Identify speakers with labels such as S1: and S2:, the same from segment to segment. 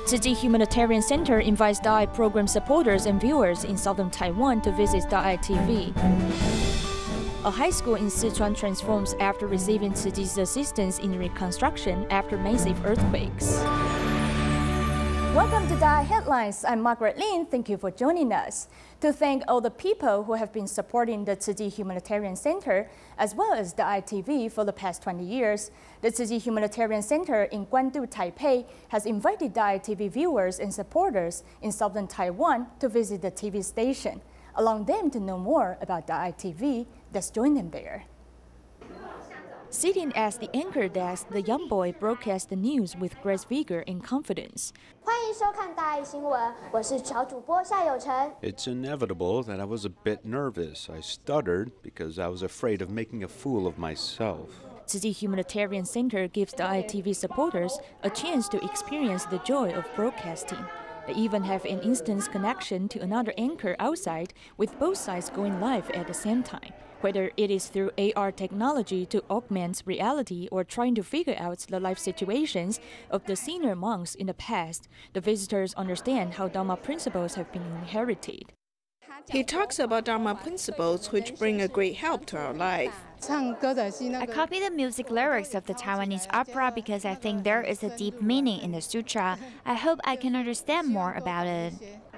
S1: Tzu Chi Humanitarian Center invites DaAi program supporters and viewers in southern Taiwan to visit DaAi TV. A high school in Sichuan transforms after receiving Tzu Chi's assistance in reconstruction after massive earthquakes. Welcome to DaAi Headlines. I'm Margaret Lin. Thank you for joining us. To thank all the people who have been supporting the Tzu Chi Humanitarian Center, as well as DaAi TV for the past 20 years, the Tzu Chi Humanitarian Center in Guandu, Taipei has invited DaAi TV viewers and supporters in southern Taiwan to visit the TV station. Allowing them to know more about DaAi TV, let's join them there. Sitting at the anchor desk, the young boy broadcasts the news with great vigor and confidence.
S2: 欢迎收看大爱新闻，我是小主播夏有成。
S3: It's inevitable that I was a bit nervous. I stuttered because I was afraid of making a fool of myself.
S1: Tzu Chi Humanitarian Center gives DaAi TV supporters a chance to experience the joy of broadcasting. They even have an instant connection to another anchor outside, with both sides going live at the same time. Whether it is through AR technology to augment reality or trying to figure out the life situations of the senior monks in the past, the visitors understand how Dharma principles have been inherited.
S4: He talks about Dharma principles which bring a great help to our life.
S5: I copy the music lyrics of the Taiwanese opera because I think there is a deep meaning in the sutra. I hope I can understand more about it.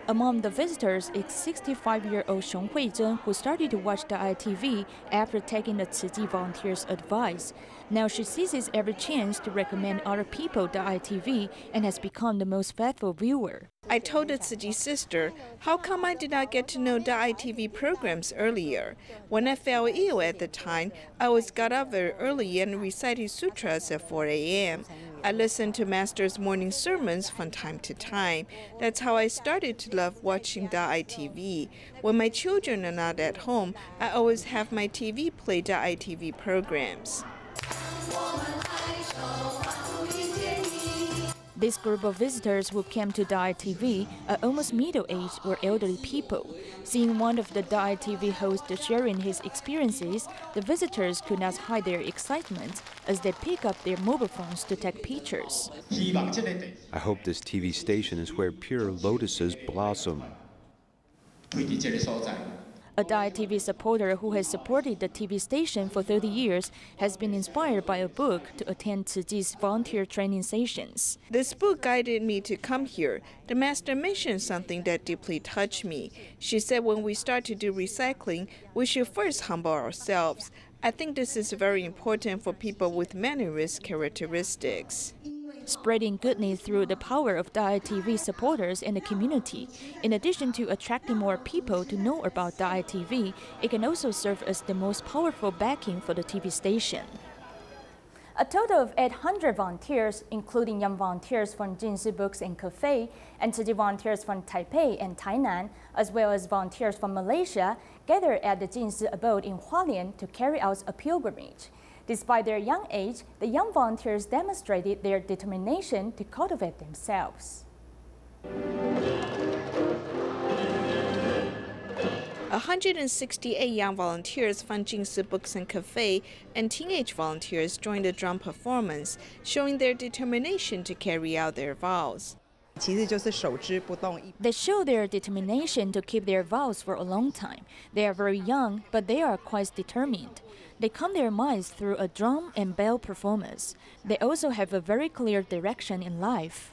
S1: Among the visitors is 65-year-old Xiong Huizhen, who started to watch DaAi TV after taking the Tzu Chi volunteers' advice. Now she seizes every chance to recommend other people DaAi TV and has become the most faithful viewer.
S4: I told the Tzu Chi sister, how come I did not get to know DaAi TV programs earlier? When I fell ill at the time, I always got up very early and recited sutras at 4 a.m. I listened to Master's morning sermons from time to time. That's how I started to love watching DaAi TV. When my children are not at home, I always have my TV play DaAi TV programs.
S1: This group of visitors who came to DaAi TV are almost middle-aged or elderly people. Seeing one of the DaAi TV hosts sharing his experiences, the visitors could not hide their excitement as they pick up their mobile phones to take pictures.
S3: I hope this TV station is where pure lotuses blossom.
S1: A DaAi TV supporter who has supported the TV station for 30 years has been inspired by a book to attend Tzu Chi's volunteer training sessions.
S4: This book guided me to come here. The master mentioned something that deeply touched me. She said when we start to do recycling, we should first humble ourselves. I think this is very important for people with many risk characteristics.
S1: Spreading goodness through the power of DaAi TV supporters and the community. In addition to attracting more people to know about DaAi TV, it can also serve as the most powerful backing for the TV station. A total of 800 volunteers, including young volunteers from Jinshi Books and Cafe, and Tzu Chi volunteers from Taipei and Tainan, as well as volunteers from Malaysia, gathered at the Jinshi abode in Hualien to carry out a pilgrimage. Despite their young age, the young volunteers demonstrated their determination to cultivate themselves.
S4: 168 young volunteers from Jinshi Books and Cafe and teenage volunteers joined the drum performance, showing their determination to carry out their vows.
S1: They show their determination to keep their vows for a long time. They are very young, but they are quite determined. They calm their minds through a drum and bell performance. They also have a very clear direction in life.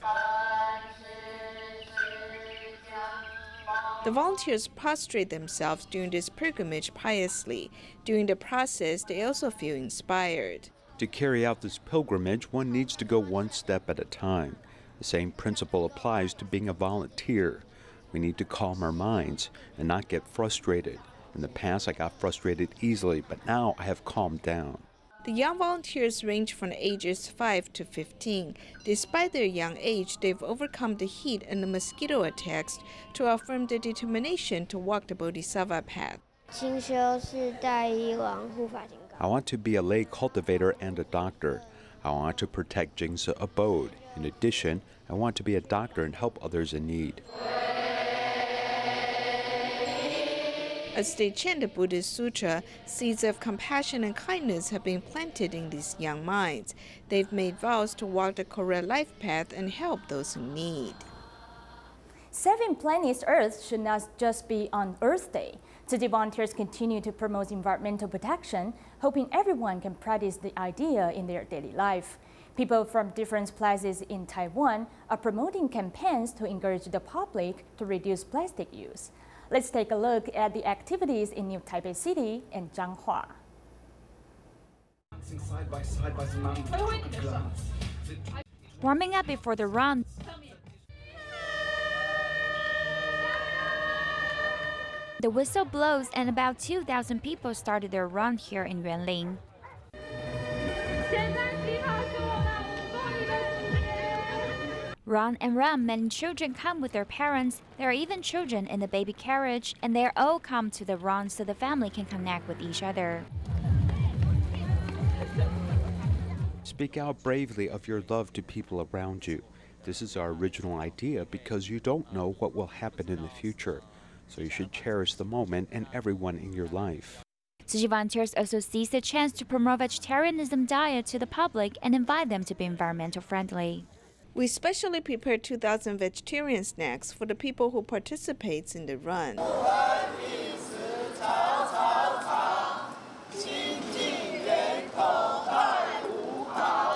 S4: The volunteers prostrate themselves during this pilgrimage piously. During the process, they also feel inspired.
S3: To carry out this pilgrimage, one needs to go one step at a time. The same principle applies to being a volunteer. We need to calm our minds and not get frustrated. In the past, I got frustrated easily, but now I have calmed down.
S4: The young volunteers range from ages 5 to 15. Despite their young age, they've overcome the heat and the mosquito attacks to affirm their determination to walk the Bodhisattva path.
S3: I want to be a lay cultivator and a doctor. I want to protect Jinshi abode. In addition, I want to be a doctor and help others in need.
S4: As they chant the Buddhist sutra, seeds of compassion and kindness have been planted in these young minds. They've made vows to walk the correct life path and help those who need.
S1: Saving planet Earth should not just be on Earth Day. Tzu Chi volunteers continue to promote environmental protection, hoping everyone can practice the idea in their daily life. People from different places in Taiwan are promoting campaigns to encourage the public to reduce plastic use. Let's take a look at the activities in New Taipei City and Zhanghua.
S5: Warming up before the run. The whistle blows and about 2,000 people started their run here in Yuanling. Run and run, many children come with their parents. There are even children in the baby carriage, and they all come to the run so the family can connect with each other.
S3: Speak out bravely of your love to people around you. This is our original idea because you don't know what will happen in the future. So you should cherish the moment and everyone in your life.
S5: Tzu Chi volunteers also seize the chance to promote vegetarianism diet to the public and invite them to be environmental friendly.
S4: We specially prepared 2,000 vegetarian snacks for the people who participate in the run.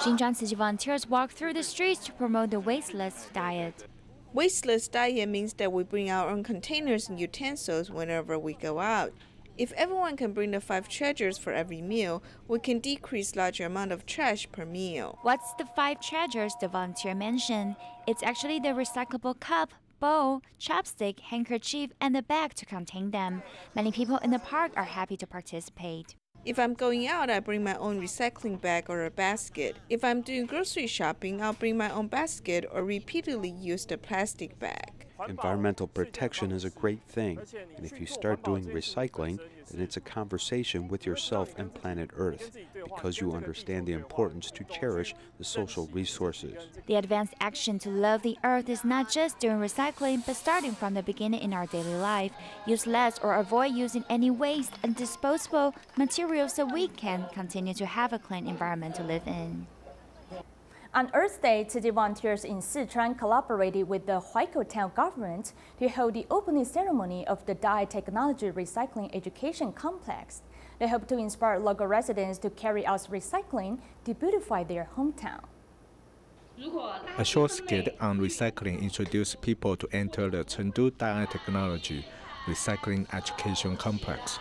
S5: Xinjiang Tzu Chi volunteers walk through the streets to promote the wasteless diet.
S4: Wasteless diet means that we bring our own containers and utensils whenever we go out. If everyone can bring the 5 treasures for every meal, we can decrease larger amount of trash per meal.
S5: What's the 5 treasures the volunteer mentioned? It's actually the recyclable cup, bowl, chopstick, handkerchief, and the bag to contain them. Many people in the park are happy to participate.
S4: If I'm going out, I bring my own recycling bag or a basket. If I'm doing grocery shopping, I'll bring my own basket or repeatedly use the plastic bag.
S3: Environmental protection is a great thing, and if you start doing recycling, then it's a conversation with yourself and planet Earth, because you understand the importance to cherish the social resources.
S5: The advanced action to love the earth is not just doing recycling, but starting from the beginning in our daily life. Use less or avoid using any waste and disposable materials so we can continue to have a clean environment to live in.
S1: On Earth Day, Tzu Chi volunteers in Sichuan collaborated with the Huaikou town government to hold the opening ceremony of the DaAi Technology Recycling Education Complex. They hope to inspire local residents to carry out recycling to beautify their hometown.
S6: A short skit on recycling introduced people to enter the Chengdu DaAi Technology Recycling Education Complex.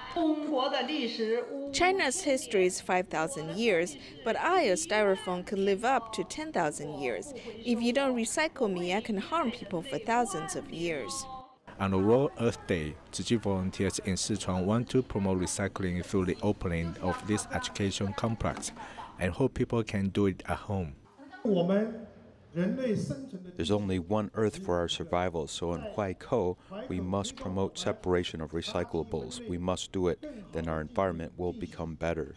S4: China's history is 5,000 years, but I, a styrofoam, could live up to 10,000 years. If you don't recycle me, I can harm people for thousands of years.
S6: On the World Earth Day, Tzu Chi volunteers in Sichuan want to promote recycling through the opening of this education complex and hope people can do it at home.
S3: There's only one Earth for our survival, so in Huaikou, we must promote separation of recyclables. We must do it, then our environment will become better.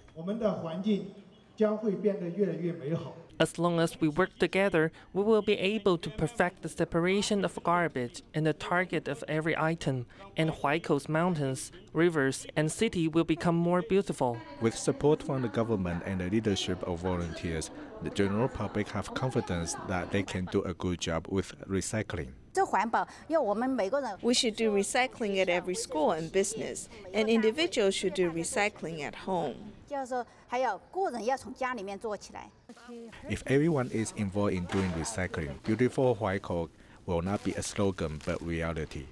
S7: As long as we work together, we will be able to perfect the separation of garbage and the target of every item, and Huaikou's mountains, rivers, and city will become more beautiful.
S6: With support from the government and the leadership of volunteers, the general public have confidence that they can do a good job with recycling.
S4: We should do recycling at every school and business, and individuals should do recycling at home.
S6: If everyone is involved in doing recycling, beautiful Huaikou will not be a slogan but reality.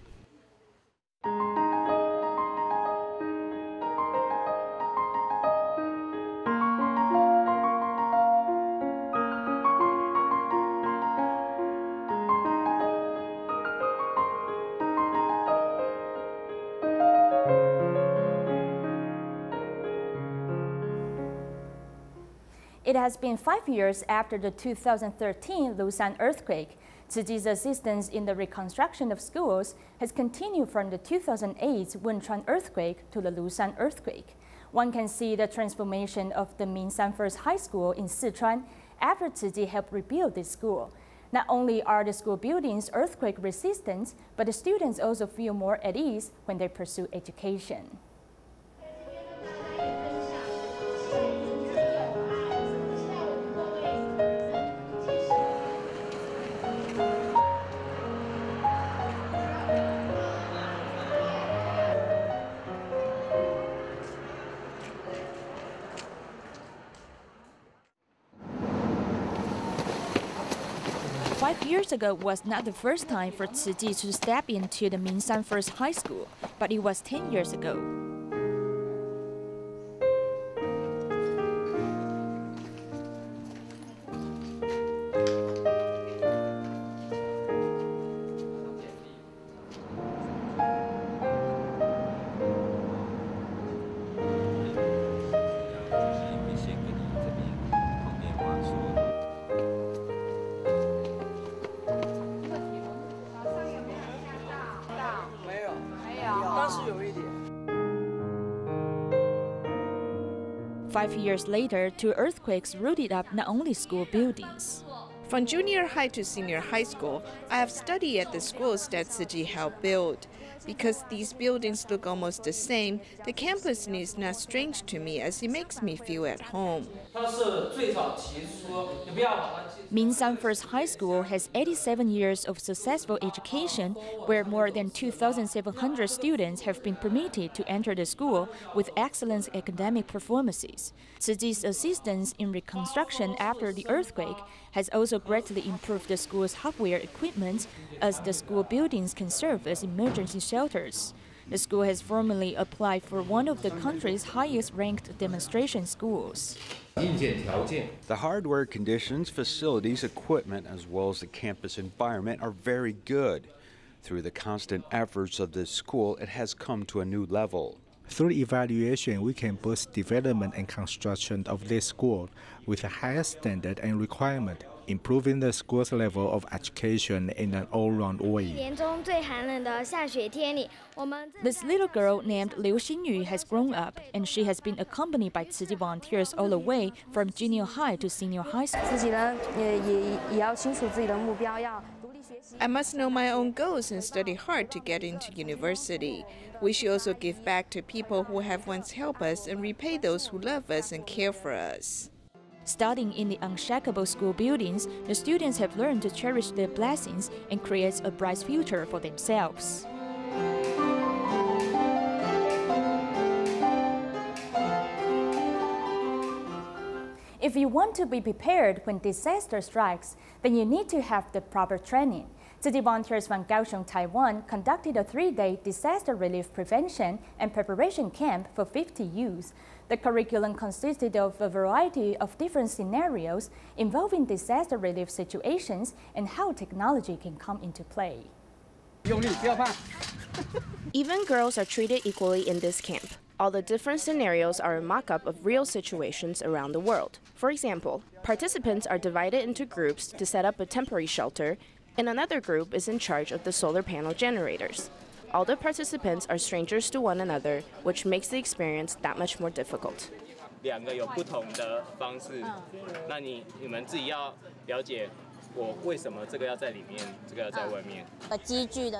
S1: It has been 5 years after the 2013 Lushan earthquake. Tzu Chi's assistance in the reconstruction of schools has continued from the 2008 Wenchuan earthquake to the Lushan earthquake. One can see the transformation of the Minsan First High School in Sichuan after Tzu Chi helped rebuild this school. Not only are the school buildings earthquake resistant, but the students also feel more at ease when they pursue education. Five years ago was not the first time for Tzu Chi to step into the Minsan First High School, but it was 10 years ago. Five years later, two earthquakes rooted up not only school buildings.
S4: From junior high to senior high school, I have studied at the schools that Tzu Chi helped build. Because these buildings look almost the same, the campus is not strange to me as it makes me feel at home.
S1: Minsan First High School has 87 years of successful education, where more than 2,700 students have been permitted to enter the school with excellent academic performances. Tzu Chi's assistance in reconstruction after the earthquake has also greatly improved the school's hardware equipment, as the school buildings can serve as emergency shelters. The school has formally applied for one of the country's highest-ranked demonstration schools.
S3: The hardware conditions, facilities, equipment, as well as the campus environment are very good. Through the constant efforts of this school, it has come to a new level.
S6: Through evaluation, we can boost development and construction of this school with a higher standard and requirement, improving the school's level of education in an all-round way.
S1: This little girl named Liu Xinyu has grown up, and she has been accompanied by Tzu Chi volunteers all the way from junior high to senior high school.
S4: I must know my own goals and study hard to get into university. We should also give back to people who have once helped us and repay those who love us and care for us.
S1: Studying in the unshakable school buildings, the students have learned to cherish their blessings and create a bright future for themselves. If you want to be prepared when disaster strikes, then you need to have the proper training. Tzu Chi volunteers from Kaohsiung, Taiwan conducted a 3-day disaster relief prevention and preparation camp for 50 youths. The curriculum consisted of a variety of different scenarios involving disaster relief situations and how technology can come into play.
S8: Even girls are treated equally in this camp. All the different scenarios are a mock-up of real situations around the world. For example, participants are divided into groups to set up a temporary shelter, and another group is in charge of the solar panel generators. All the participants are strangers to one another, which makes the experience that much more difficult.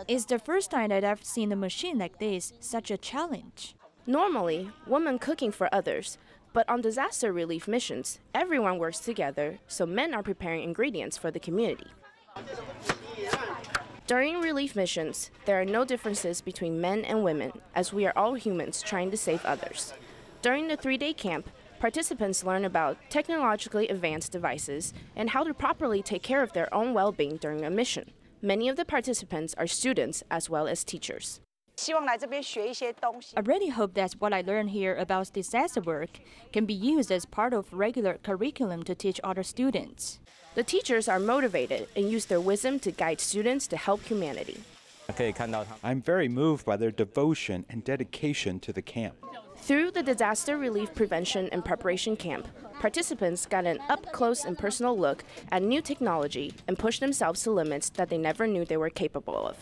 S1: It's the first time that I've seen a machine like this, such a challenge.
S8: Normally, women cooking for others, but on disaster relief missions, everyone works together, so men are preparing ingredients for the community. During relief missions, there are no differences between men and women, as we are all humans trying to save others. During the 3-day camp, participants learn about technologically advanced devices and how to properly take care of their own well-being during a mission. Many of the participants are students as well as teachers.
S1: I really hope that what I learned here about disaster work can be used as part of regular curriculum to teach other students.
S8: The teachers are motivated and use their wisdom to guide students to help humanity.
S3: I'm very moved by their devotion and dedication to the camp.
S8: Through the Disaster Relief Prevention and Preparation Camp, participants got an up-close and personal look at new technology and pushed themselves to limits that they never knew they were capable of.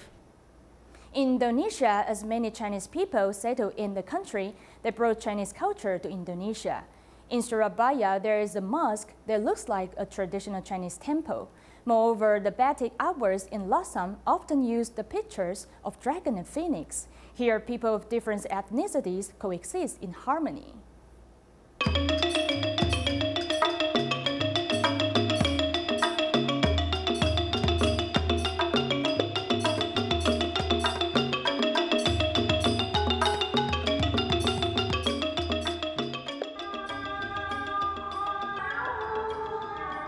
S1: In Indonesia, as many Chinese people settled in the country, they brought Chinese culture to Indonesia. In Surabaya, there is a mosque that looks like a traditional Chinese temple. Moreover, the batik artworks in Lhasa often use the pictures of dragon and phoenix. Here, people of different ethnicities coexist in harmony.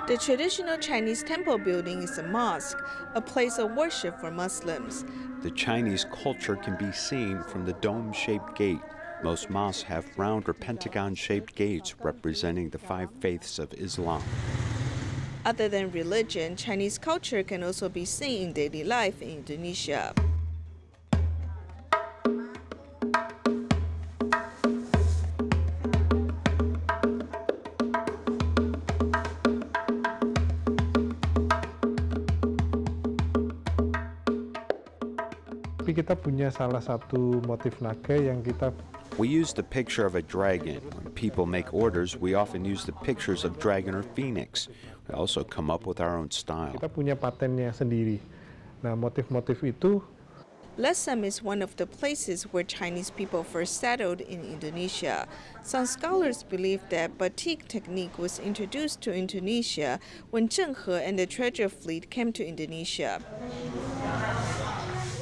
S4: The traditional Chinese temple building is a mosque, a place of worship for Muslims.
S3: The Chinese culture can be seen from the dome-shaped gate. Most mosques have round or pentagon-shaped gates representing the 5 faiths of Islam.
S4: Other than religion, Chinese culture can also be seen in daily life in Indonesia.
S9: Kita punya salah satu motif naga yang kita.
S3: We use the picture of a dragon. When people make orders, we often use the pictures of dragon or phoenix. We also come up with our own style.
S9: Kita punya patennya sendiri. Nah, motif-motif itu.
S4: Lhasa is one of the places where Chinese people first settled in Indonesia. Some scholars believe that batik technique was introduced to Indonesia when Zheng He and the treasure fleet came to Indonesia.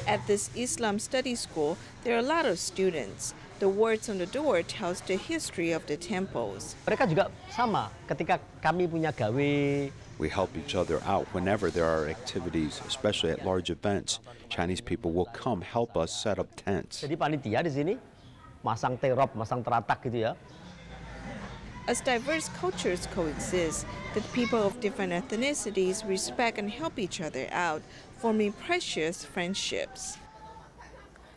S4: At this Islam study school, there are a lot of students. The words on the door tells the history of the temples.
S10: Mereka juga sama ketika kami punya gawe.
S3: We help each other out whenever there are activities, especially at large events. Chinese people will come help us set up tents.
S10: Jadi panitia di sini masang terop, masang teratak gitu ya.
S4: As diverse cultures coexist, the people of different ethnicities respect and help each other out, forming precious friendships.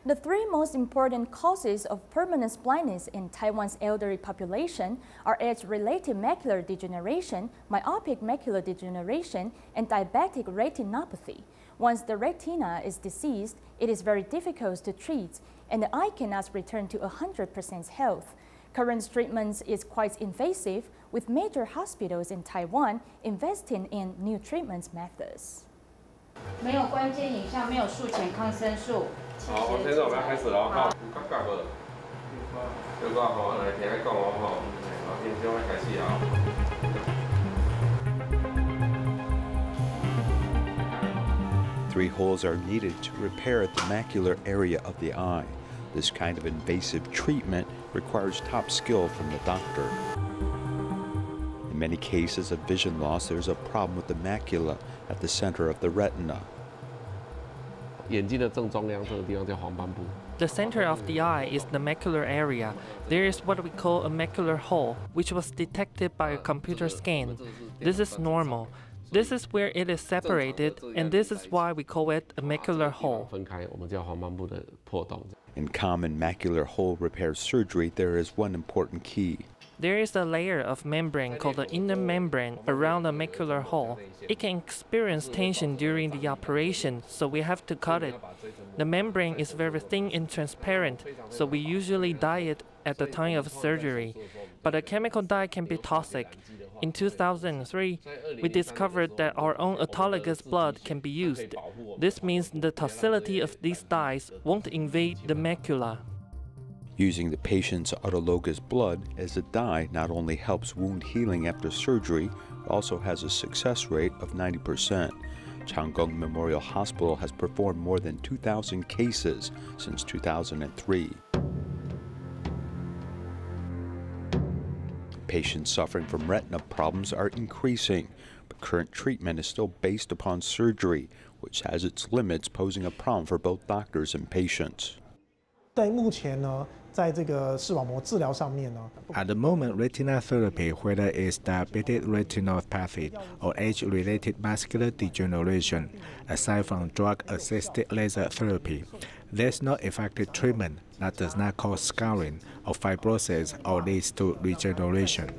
S1: The 3 most important causes of permanent blindness in Taiwan's elderly population are age-related macular degeneration, myopic macular degeneration, and diabetic retinopathy. Once the retina is diseased, it is very difficult to treat, and the eye cannot return to 100% health. Current treatments is quite invasive, with major hospitals in Taiwan investing in new treatment methods.
S11: 没有关键影像，没有术前抗生素。
S12: 好，现在我们要开始了哈。有感觉无？有个吼，来听讲哦吼，好，现在我开始啊。
S3: 3 holes are needed to repair the macular area of the eye. This kind of invasive treatment requires top skill from the doctor. In many cases of vision loss, there's a problem with the macula at the center of the retina.
S12: 眼睛的正中央这个地方叫黄斑部。
S7: The center of the eye is the macular area. There is what we call a macular hole, which was detected by a computer scan. This is normal. This is where it is separated, and this is why we call it a macular hole.
S12: 分开，我们叫黄斑部的破洞。
S3: In common macular hole repair surgery, there is one important key.
S7: There is a layer of membrane called the inner membrane around the macular hole. It can experience tension during the operation, so we have to cut it. The membrane is very thin and transparent, so we usually dye it at the time of surgery. But a chemical dye can be toxic. In 2003, we discovered that our own autologous blood can be used. This means the toxicity of these dyes won't invade the macula.
S3: Using the patient's autologous blood as a dye not only helps wound healing after surgery, but also has a success rate of 90%. Changgung Memorial Hospital has performed more than 2,000 cases since 2003. Patients suffering from retina problems are increasing, but current treatment is still based upon surgery, which has its limits, posing a problem for both doctors and patients.
S13: 在目前呢，在这个视网膜治疗上面呢
S6: At the moment, retina therapy, whether it's diabetic retinopathy or age-related macular degeneration, aside from drug-assisted laser therapy, there's no effective treatment that does not cause scarring or fibrosis or leads to regeneration.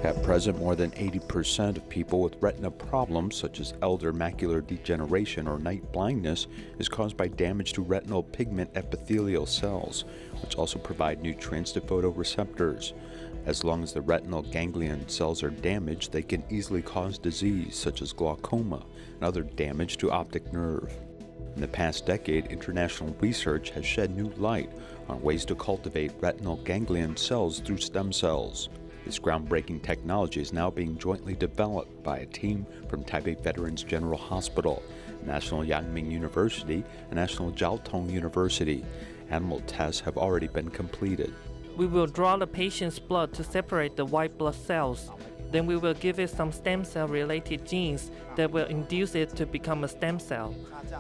S3: At present, more than 80% of people with retina problems, such as elder macular degeneration or night blindness, is caused by damage to retinal pigment epithelial cells, which also provide nutrients to photoreceptors. As long as the retinal ganglion cells are damaged, they can easily cause disease such as glaucoma and other damage to optic nerve. In the past decade, international research has shed new light on ways to cultivate retinal ganglion cells through stem cells. This groundbreaking technology is now being jointly developed by a team from Taipei Veterans General Hospital, National Yangming University, and National Jiao Tong University. Animal tests have already been completed.
S7: We will draw the patient's blood to separate the white blood cells. Then we will give it some stem cell related genes that will induce it to become a stem cell.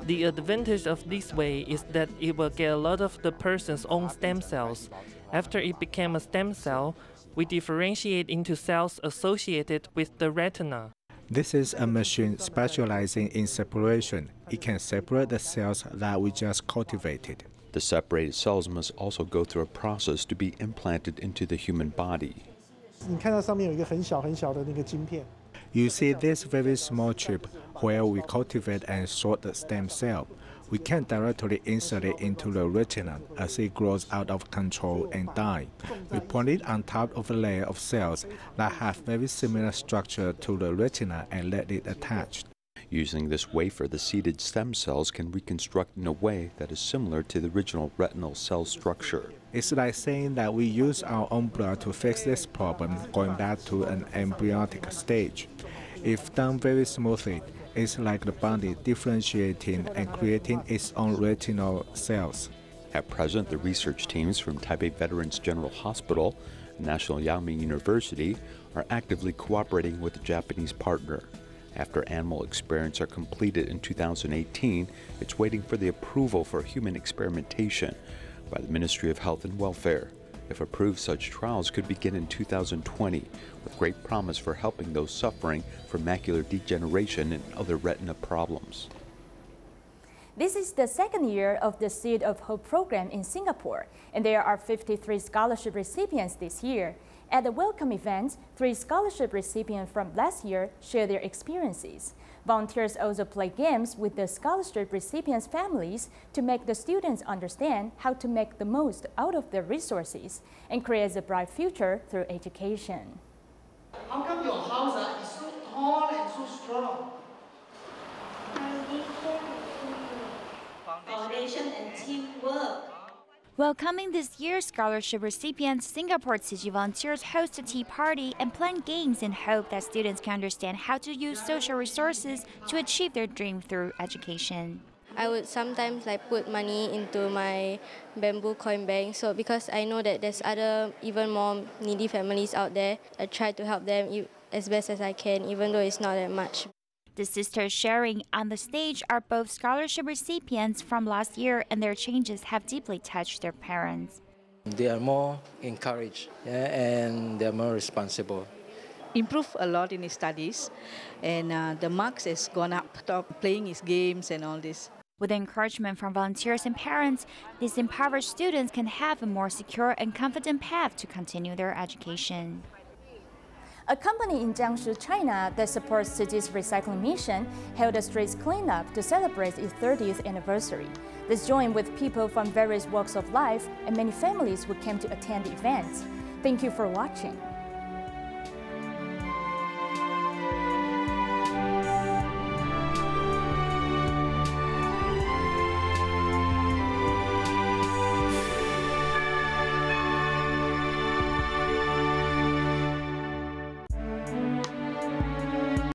S7: The advantage of this way is that it will get a lot of the person's own stem cells. After it became a stem cell, we differentiate into cells associated with the retina.
S6: This is a machine specializing in separation. It can separate the cells that we just cultivated.
S3: The separated cells must also go through a process to be implanted into the human body.
S13: 你看到上面有一个很小的那个晶片。
S6: You see this very small chip where we cultivate and sort the stem cell. We can directly insert it into the retina as it grows out of control and die. We put it on top of a layer of cells that have very similar structure to the retina and let it attach.
S3: Using this wafer, the seeded stem cells can reconstruct in a way that is similar to the original retinal cell structure.
S6: It's like saying that we use our own blood to fix this problem, going back to an embryonic stage. If done very smoothly, it's like the body differentiating and creating its own retinal cells.
S3: At present, the research teams from Taipei Veterans General Hospital and National Yangming University are actively cooperating with a Japanese partner. After animal experiments are completed in 2018, it's waiting for the approval for human experimentation by the Ministry of Health and Welfare. If approved, such trials could begin in 2020, with great promise for helping those suffering from macular degeneration and other retina problems.
S1: This is the second year of the Seed of Hope program in Singapore, and there are 53 scholarship recipients this year. At the welcome event, 3 scholarship recipients from last year share their experiences. Volunteers also play games with the scholarship recipients' families to make the students understand how to make the most out of their resources and create a bright future through education.
S14: How come your house is so tall and so strong? Foundation and teamwork.
S5: Welcoming this year's scholarship recipients, Singapore Tzu Chi volunteers host a tea party and plan games in hope that students can understand how to use social resources to achieve their dream through education.
S15: I would sometimes put money into my bamboo coin bank, so because I know that there's other even more needy families out there, I try to help them as best as I can, even though it's not that much.
S5: The sisters sharing on the stage are both scholarship recipients from last year, and their changes have deeply touched their parents.
S16: They are more encouraged, and they are more responsible.
S17: Improved a lot in his studies, and the marks has gone up, playing his games and all this.
S5: With encouragement from volunteers and parents, these impoverished students can have a more secure and confident path to continue their education.
S1: A company in Jiangsu, China that supports Tzu Chi's recycling mission held a street cleanup to celebrate its 30th anniversary. This joined with people from various walks of life and many families who came to attend the event. Thank you for watching.